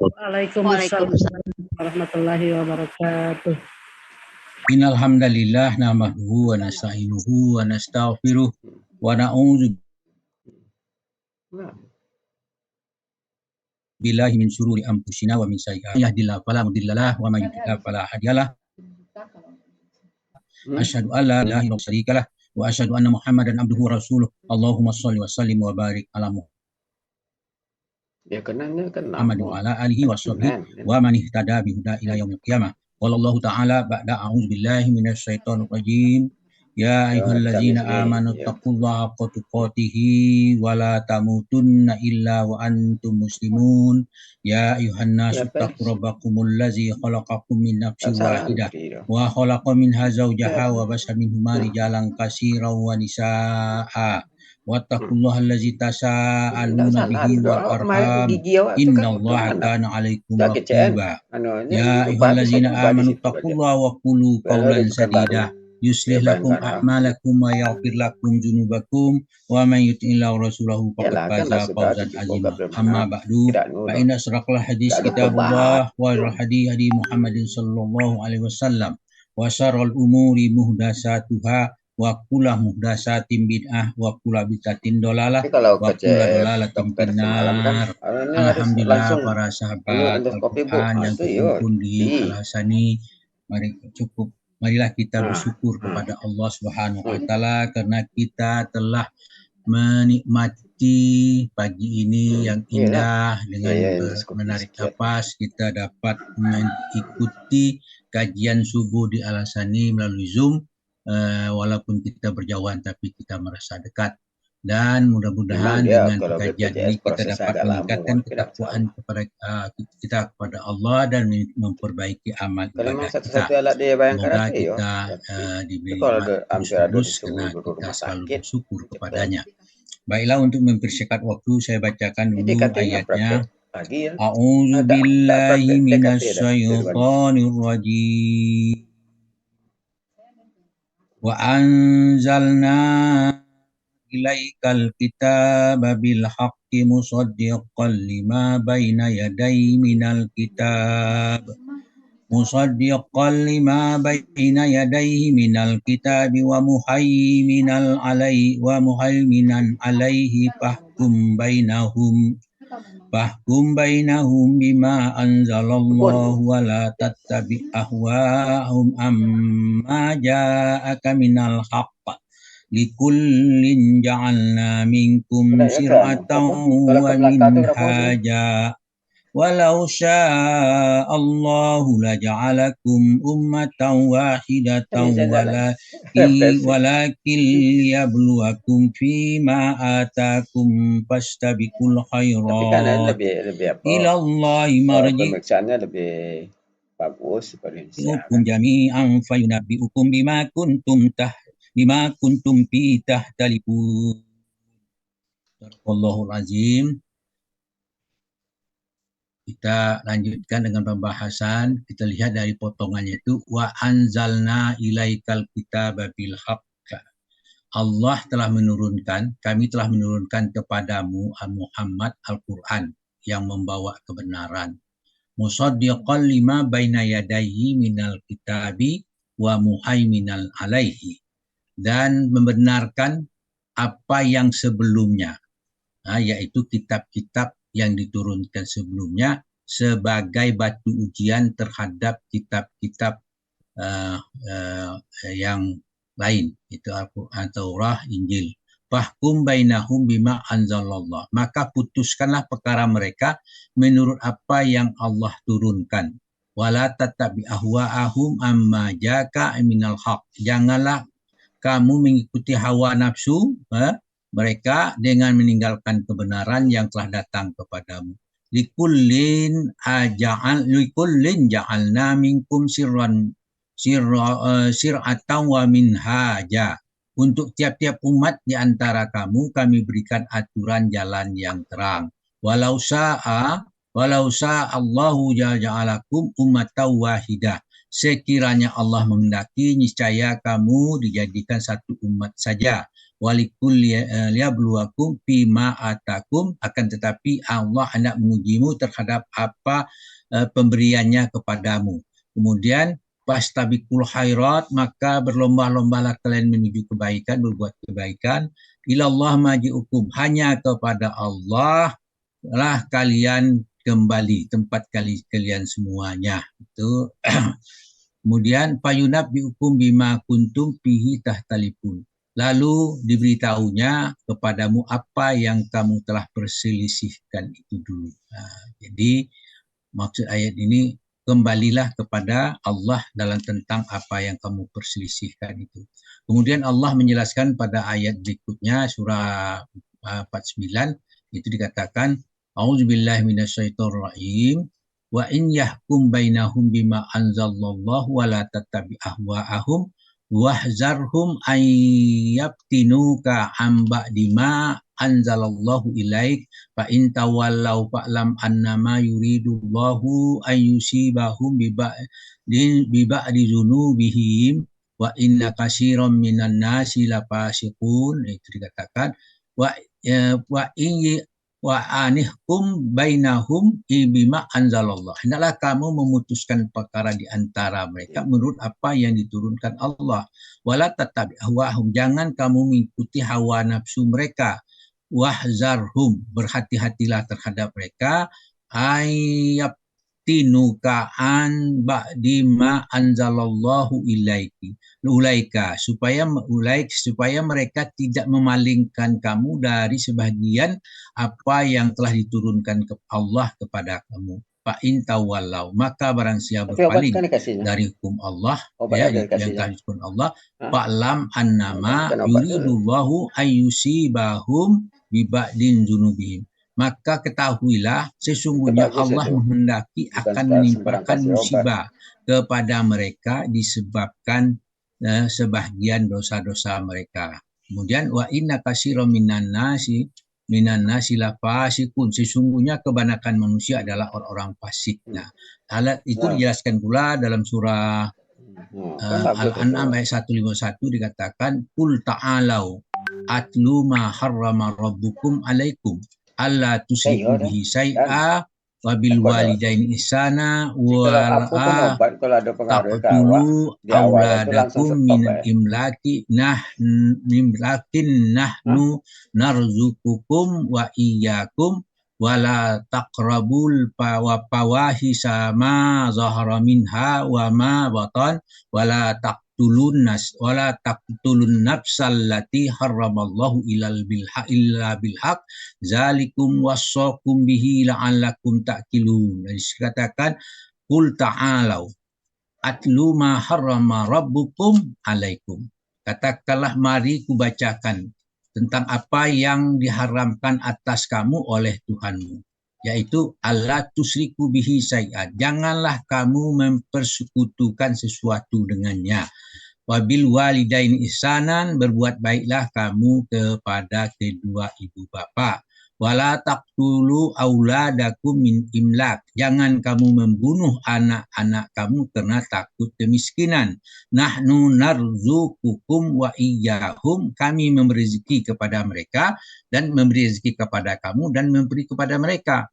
Waalaikumsalam warahmatullahi wabarakatuh. Innal hamdalillah nahmaduhu wa nasta'inuhu wa nastaghfiruh wa na'udzu billahi min syururi anfusina wa min sayyi'ati yahdihillahu fala mudhillalah wa may yudhlil fala hadiyalah. Asyhadu an la ilaha illallah syarikalah wa asyhadu anna Muhammadan abduhu wa rasuluh. Allahumma shalli wa sallim wa barik ala Muhammad wa ala alihi wa sahbihi wa man ihtada bi huda ila yaumil qiyamah. Wallahu ta'ala ba'da a'udzu billahi minasy syaithanir rajim. Ya ayyuhallazina amanu taqullaha haqqa tuqatih wa la tamutunna illa wa antum muslimun. Ya ayyuhan nasu taqu rabbakumul ladzi khalaqakum min nafsin wahidah wa khalaqa minha zawjaha wa basa minhuma rijalan katsiran wa nisaa'a. Wattaqullaha allazi tasaaluna bihi wal arham innallaha kana 'alaikum raqiba. Ya ayyuhallazina amanu taqullaha wa qulu qawlan sadida yuslih lakum a'malakum wa yaghfir lakum dzunubakum wa may yuti'illahu rasulahu faqad faza fawzan 'azima. Amma ba'du fa inna asraqal hadis kitabullah wa hadi Muhammadin sallallahu alaihi wasallam wa syarrul umuri muhdatsatuha wa kullu muhdatsatin bid'ah wa kullu bid'atin dolalah wa kullu dolalatin finnar. Alhamdulillah para sahabat Al-Quran yang berkumpul di Al-Hasani, marilah kita bersyukur kepada Allah Subhanahu wa taala karena kita telah menikmati pagi ini yang indah dengan menarik nafas. Kita dapat mengikuti kajian subuh di Al-Hasani melalui Zoom. Walaupun kita berjauhan tapi kita merasa dekat, dan mudah-mudahan dengan kajian ini kita dapat meningkatkan ketakwaan kepada kita kepada Allah dan memperbaiki amal ibadah kita. Semoga kita diberi terus karena kita selalu bersyukur kepadanya. Baiklah, untuk mempersingkat waktu saya bacakan dulu ayatnya. A'udzu billahi minasy syaithanir rajim. Wa anzalna ilaikal kitaba bil haqqi musaddiqan lima baina yadayhi minal kitab wa muhaiminan alaihi fahkum bainahum bima anzalallahu wa la tattabi ahwa'ahum amma ja'aka minal haqq likullin ja'alna minkum sir'atan wa minhaja walau sya'allahu laja'alakum ummatan wahidatan walakin liyabluwakum fima atakum fastabiqul khairat ilallahi marji'ukum jami'an fayunabbi'ukum bima kuntum fi tahtalifun. Wallahul azim. Kita lanjutkan dengan pembahasan. Kita lihat dari potongannya itu, wa anzalna ilaikal kitaba bil haqq. Allah telah menurunkan, kami telah menurunkan kepadamu Muhammad Al-Quran yang membawa kebenaran. Musaddiqan lima baina yadayhi minal kitabi wa muhaiminal alaihi. Dan membenarkan apa yang sebelumnya, yaitu kitab-kitab yang diturunkan sebelumnya sebagai batu ujian terhadap kitab-kitab yang lain, itu Al-Quran, Taurah, Injil. Fahkum bainahum bima anzalallah. Maka putuskanlah perkara mereka menurut apa yang Allah turunkan. Wala tattabi ahwa'ahum amma jaka minal haq. Janganlah kamu mengikuti hawa nafsu mereka dengan meninggalkan kebenaran yang telah datang kepadamu. Likullin ja'alna minkum sir'atan wa minhaja. Untuk tiap-tiap umat di antara kamu kami berikan aturan jalan yang terang. Walau sya'a Allahu ja'alakum ummatan wahidah. Sekiranya Allah menghendaki, niscaya kamu dijadikan satu umat saja. walikul liyabluwakum fima atakum, akan tetapi Allah hendak mengujimu terhadap apa pemberiannya kepadamu. Kemudian fastabiqul khairat, maka berlomba-lombalah kalian menuju kebaikan, berbuat kebaikan. Ilallah maji'ukum, hanya kepada Allah lah kalian kembali, tempat kalian semuanya. Itu kemudian fayunabbi'ukum bima kuntum fihi tahtalifun. Lalu diberitahunya kepadamu apa yang kamu telah perselisihkan itu dulu. Jadi maksud ayat ini, kembalilah kepada Allah dalam tentang apa yang kamu perselisihkan itu. Kemudian Allah menjelaskan pada ayat berikutnya, surah 49, itu dikatakan, A'udzubillahi minasyaitonirrajim, wa in yahkum bainahum bima anzalallahu wa la tattabi ahwa'ahum wahzarhum an yaftinuka an ba'di ma anzalallahu ilaik fa in tawallaw fa'lam annama yuridullahu an yusibahum bi ba'di dzunubihim wa inna katsiran minan nasi lafasiqun. Itu dikatakan wa in wa anihkum bainahum bima anzalallah. Hendaklah kamu memutuskan perkara di antara mereka menurut apa yang diturunkan Allah. Wala tattabi ahwahum, jangan kamu mengikuti hawa nafsu mereka. Wahzarhum, berhati-hatilah terhadap mereka. Ayabtinuka an ba'di ma anzalallahu ulaika, supaya mereka tidak memalingkan kamu dari sebahagian apa yang telah diturunkan ke Allah kepada kamu. Fa in tawallau, maka barang siapa berpaling dari hukum Allah, yang telah diturunkan Allah, fa'lam annama yuridullahu ayyusibahum bi ba'din dzunubihim, maka ketahuilah sesungguhnya Allah menghendaki akan menimpakan musibah kepada mereka disebabkan sebahagian dosa-dosa mereka. Kemudian wa inna katsiran minan nasi lafasiqun, sesungguhnya kebanyakan manusia adalah orang-orang fasik. Nah, hal itu dijelaskan pula dalam surah Al-An'am ayat 151, dikatakan qul ta'alau atlu ma harrama rabbukum alaikum alla tusyriku bihi syai'a wa bil walidaini ihsana wa taqtulu auladakum min imlakin nahnu narzuqukum wa iyyakum wala taqrabul fawahisha ma zahara minha wa ma batan wala taqtulun nafsal lati harramallahu illa bil haq zalikum wassakum bihi la'allakum ta'qilun. Jadi dikatakan qul ta'alau atlu ma harrama rabbukum alaikum, katakanlah mari kubacakan tentang apa yang diharamkan atas kamu oleh Tuhanmu, yaitu alla tusyriku bihi syai'an, janganlah kamu mempersekutukan sesuatu dengannya. Wabil walidain ihsanan, berbuat baiklah kamu kepada kedua ibu bapa. Wala taqtulu auladakum min imlak, jangan kamu membunuh anak-anak kamu karena takut kemiskinan. Nahnu narzuqukum wa iyyahum, kami memberi rezeki kepada mereka dan memberi rezeki kepada kamu dan memberi kepada mereka.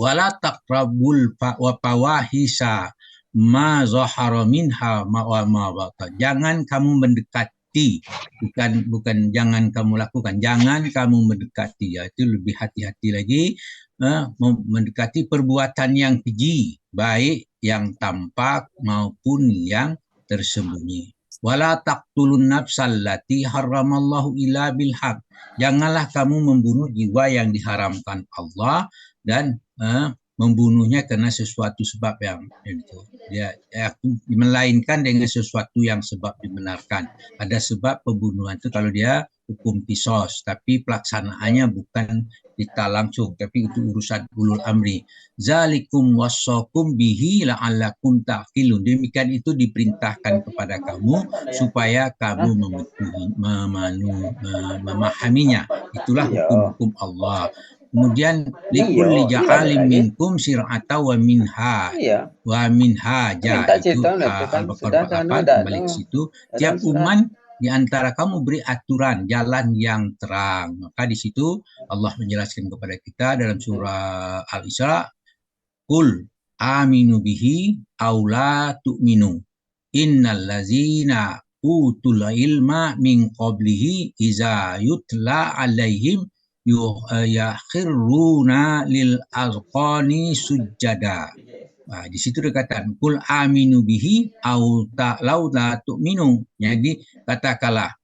Wala taqrabul fawahisa ma zahara minha wa ma batan, jangan kamu mendekati, bukan jangan kamu lakukan, jangan kamu mendekati, yaitu lebih hati-hati lagi, mendekati perbuatan yang keji, baik yang tampak maupun yang tersembunyi. Wala taqtulun nafsal lati harramallahu illa bil haq, janganlah kamu membunuh jiwa yang diharamkan Allah dan membunuhnya karena sesuatu sebab yang itu, melainkan dengan sesuatu yang sebab dibenarkan. Ada sebab pembunuhan itu kalau dia hukum kisos, tapi pelaksanaannya bukan kita langsung, tapi itu urusan ulul amri. Zalikum wassakum bihi la'allakum ta'qilun, demikian itu diperintahkan kepada kamu supaya kamu memahaminya. Itulah hukum-hukum Allah. Kemudian likulli ja'alim minkum syir'ata wa minha wa minhaja, itu Al-Baqarah 48, kembali ke situ. Tiap umat di antara kamu beri aturan jalan yang terang. Maka di situ Allah menjelaskan kepada kita dalam surah Al-Isra, Qul aminu bihi aula tu'minu. Innal lazina utul ilma min qablihi iza yutla alaihim yakhiruna lil azqani sujada. Nah, di situ dikatakan kul aminu bihi au ta'lau la tu'minu. Jadi katakanlah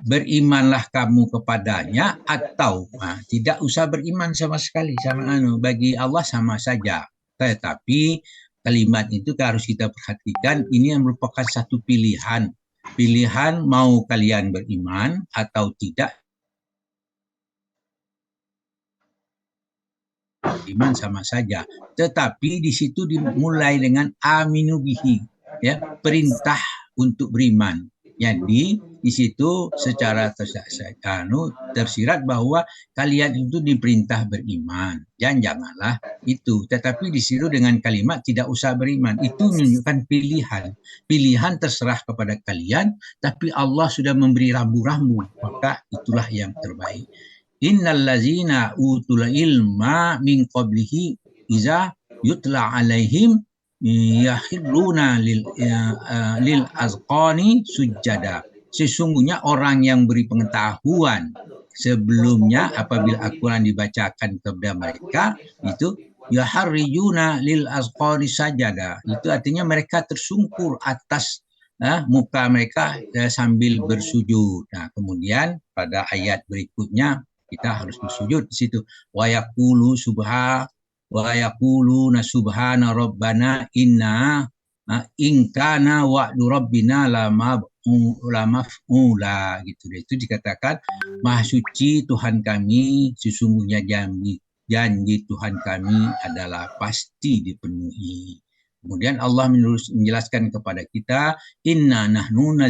berimanlah kamu kepadanya atau tidak usah beriman sama sekali sama bagi Allah sama saja. Tetapi kalimat itu harus kita perhatikan, ini yang merupakan satu pilihan. Pilihan mau kalian beriman atau tidak. Iman sama saja, tetapi di situ dimulai dengan aminu bihi, ya, perintah untuk beriman. Jadi di situ secara tersirat bahwa kalian itu diperintah beriman, dan janganlah itu. Tetapi di situ dengan kalimat tidak usah beriman, itu menunjukkan pilihan. Pilihan terserah kepada kalian, tapi Allah sudah memberi rambu-rambu, maka itulah yang terbaik. Innal lazina utul ilma min qablihi iza yutla alaihim yakhiruna lil azqani sujada. Sesungguhnya orang yang beri pengetahuan sebelumnya apabila Al-Quran dibacakan kepada mereka itu yaharrijuna lil azqani sajada. Itu artinya mereka tersungkur atas muka mereka sambil bersujud. Nah, kemudian pada ayat berikutnya kita harus bersujud di situ. Wa yaqulu subhana rabbana inna in kana wa'du rabbina lamaf'ula gitu. Itu dikatakan Maha suci Tuhan kami, sesungguhnya janji Tuhan kami adalah pasti dipenuhi. Kemudian Allah menjelaskan kepada kita, inna nahnu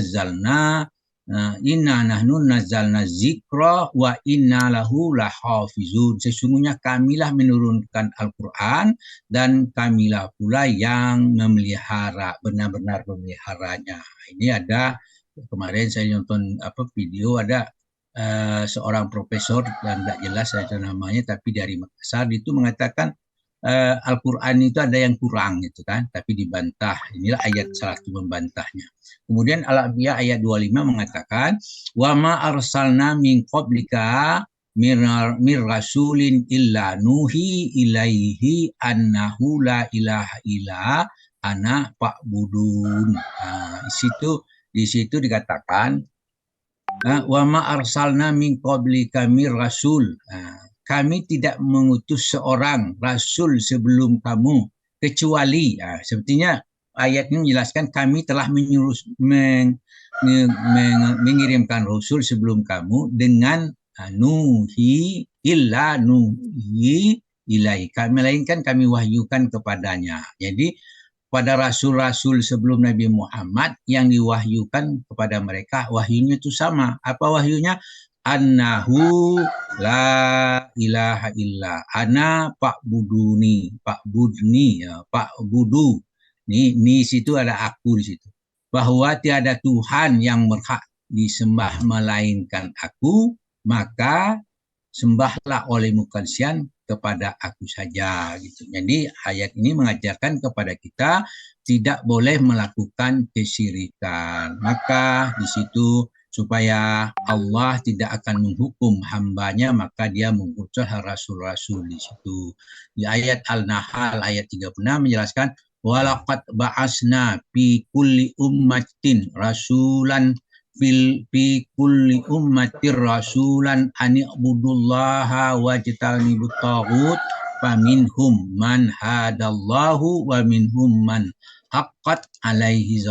nazzalna zikra wa inna lahu lahafizun. Sesungguhnya kamilah menurunkan Al-Quran dan kamilah pula yang memelihara, benar-benar memeliharanya. Ini ada, kemarin saya nonton video, ada seorang profesor dan tidak jelas saja namanya, tapi dari Makassar, itu mengatakan Al-Quran itu ada yang kurang gitu kan, tapi dibantah. Inilah ayat salah satu membantahnya. Kemudian Al-Anbiya ayat 25 mengatakan wa ma arsalna min qablika mir rasulin illa nuhi ilaihi annahu la ilaha illa ana fa'budun. Di situ dikatakan wa ma arsalna min qablika mir rasul. Kami tidak mengutus seorang rasul sebelum kamu kecuali, sepertinya ayat ini menjelaskan kami telah mengirimkan rasul sebelum kamu dengan nuhi illa nuhi ilai, melainkan kami wahyukan kepadanya. Jadi pada rasul-rasul sebelum Nabi Muhammad yang diwahyukan kepada mereka, wahyunya itu sama. Apa wahyunya? Annahu la ilaha illa ana fa'buduni, fa'budu. Ini situ ada aku di situ. Bahwa tiada Tuhan yang berhak disembah melainkan aku, maka sembahlah olehmu kalian kepada aku saja gitu. Jadi ayat ini mengajarkan kepada kita tidak boleh melakukan kesyirikan. Maka di situ supaya Allah tidak akan menghukum hambanya, maka dia mengutus rasul-rasul di situ. Di ayat Al-Nahl ayat 36 menjelaskan walaqad ba'asna fi kulli ummatin rasulan fi kulli ummatir rasulan ani'budullaha wajtanibut taghut faminhum man hadallahu wa minhum man haqqat alaihi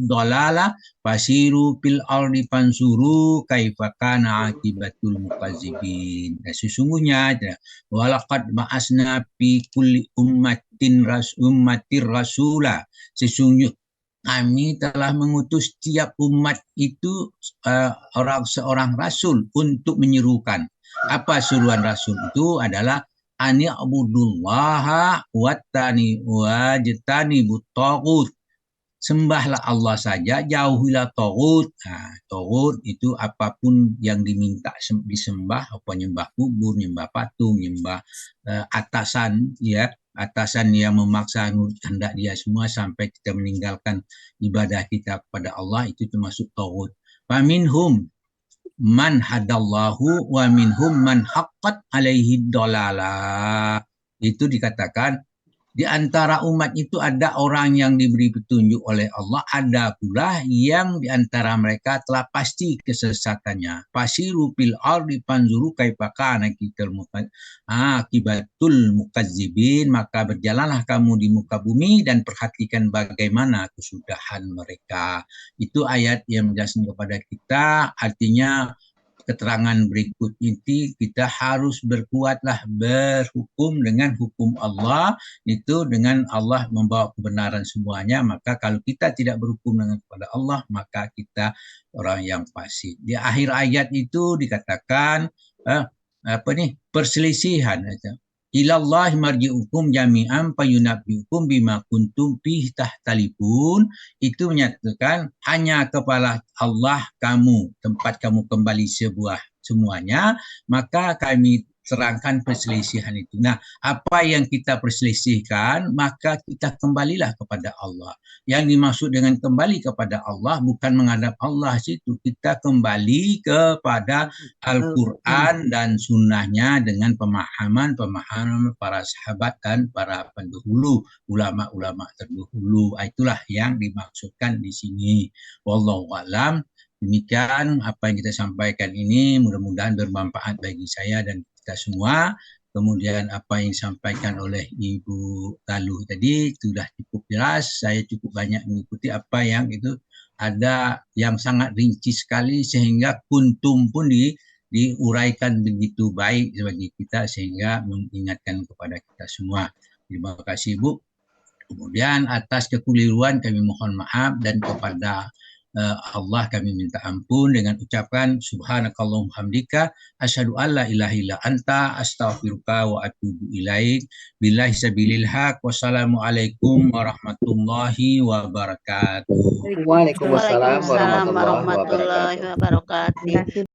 dhalala fasiru fil ardi fansuru kaifa kana akibatul mukazzibin. Sesungguhnya walaqad ba'asna fi kulli ummatir rasula, sesungguhnya kami telah mengutus tiap umat itu seorang rasul untuk menyerukan. Apa seruan rasul itu? Adalah ani'budullaha wajtanibut taghut, sembahlah Allah saja, jauhilah tagut. Tagut itu apapun yang diminta disembah, apa nyembah kubur, nyembah patung, nyembah atasan, ya, atasan yang memaksa hendak dia semua sampai kita meninggalkan ibadah kita kepada Allah, itu termasuk tagut. Faminhum man hadallahu wa minhum man haqqat alaihi dolalah. Itu dikatakan di antara umat itu ada orang yang diberi petunjuk oleh Allah, ada pula yang di antara mereka telah pasti kesesatannya. Fasiru fil ardi fanzuru kaifa kana akibatul mukazzibin, maka berjalanlah kamu di muka bumi dan perhatikan bagaimana kesudahan mereka. Itu ayat yang menjelaskan kepada kita, artinya keterangan berikut ini kita harus berkuatlah berhukum dengan hukum Allah, itu dengan Allah membawa kebenaran semuanya. Maka kalau kita tidak berhukum dengan kepada Allah, maka kita orang yang fasik. Di akhir ayat itu dikatakan perselisihan. Ilallahi marji'ukum jami'an fayunabbi'ukum bima kuntum fihi tahtalifun. Itu menyatakan hanya kepada Allah tempat kamu kembali semuanya, maka kami terangkan perselisihan itu. Nah, apa yang kita perselisihkan, maka kita kembalilah kepada Allah. Yang dimaksud dengan kembali kepada Allah bukan menghadap Allah situ, kita kembali kepada Al-Quran dan sunnahnya dengan pemahaman para sahabat dan para pendahulu, ulama-ulama terdahulu. Itulah yang dimaksudkan di sini. Wallahu a'lam. Demikian apa yang kita sampaikan ini, mudah-mudahan bermanfaat bagi saya dan kita semua. Kemudian apa yang disampaikan oleh Ibu Galuh tadi sudah cukup jelas. Saya cukup banyak mengikuti apa yang itu, ada yang sangat rinci sekali sehingga kuntum pun diuraikan begitu baik bagi kita sehingga mengingatkan kepada kita semua. Terima kasih Bu. Kemudian atas kekeliruan kami mohon maaf, dan kepada Allah kami minta ampun dengan ucapan subhanakallahumma hamdika asyhadu alla ilaha illa anta astaghfiruka wa atubu ilaik. Billahi sabilil haq. Wassalamualaikum warahmatullahi wabarakatuh. Waalaikumsalam warahmatullahi wabarakatuh.